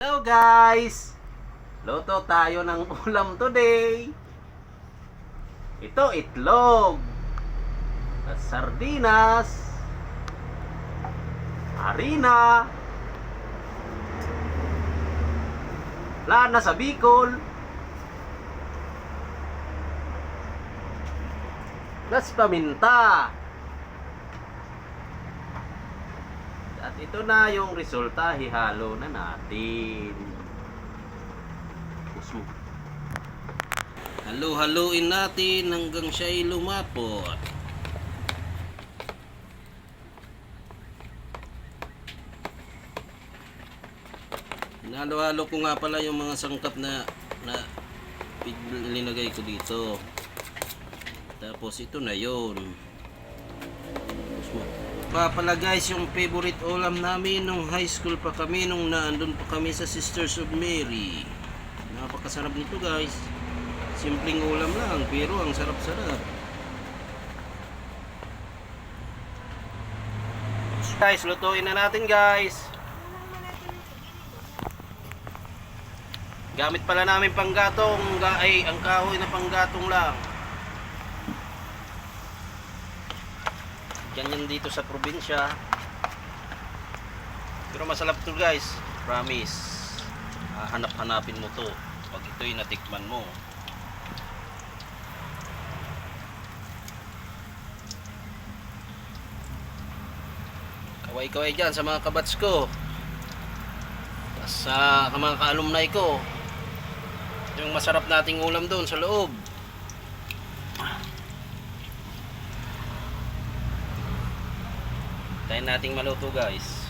Hello guys! Luto tayo ng ulam today. Ito itlog at sardinas, harina, lana sa Bicol, plus paminta. At ito na yung resulta, hihalo na natin. Halo-haluin natin hanggang siya'y lumapot. Hinalo-halo ko nga pala yung mga sangkap na linagay ko dito. Tapos ito na yun. Pala guys, yung favorite ulam namin nung high school pa kami, nung naandun pa kami sa Sisters of Mary. Napakasarap nito guys. Simpleng ulam lang pero ang sarap-sarap. Guys, lutuin na natin guys. Gamit pala namin panggatong, ang kahoy na panggatong lang. Ganyan dito sa probinsya. Pero masarap to guys, promise. Hanap-hanapin mo to pag ito'y natikman mo. Kaway-kaway dyan sa mga kabats ko, sa mga ka-alumni ko. Yung masarap nating ulam doon sa loob. Tayo nating maluto guys.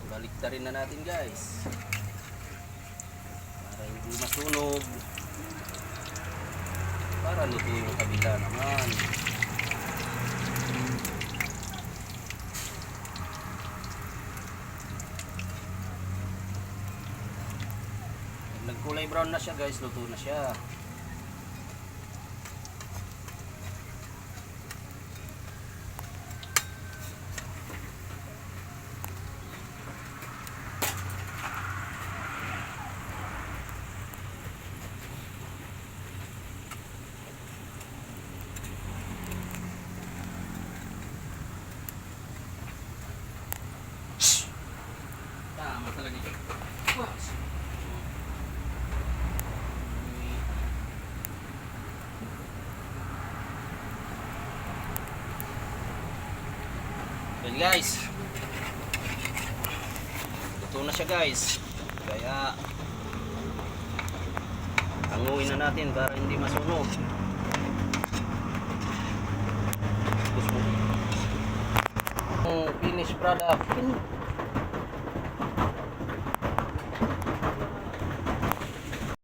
Baliktarin na natin guys para hindi masunog, para luto yung kabila naman. Pag nagkulay brown na siya guys, luto na siya. Tama talaga ito. Well guys, luto na siya guys. Kaya hanguin na natin para hindi masunog. Finished product.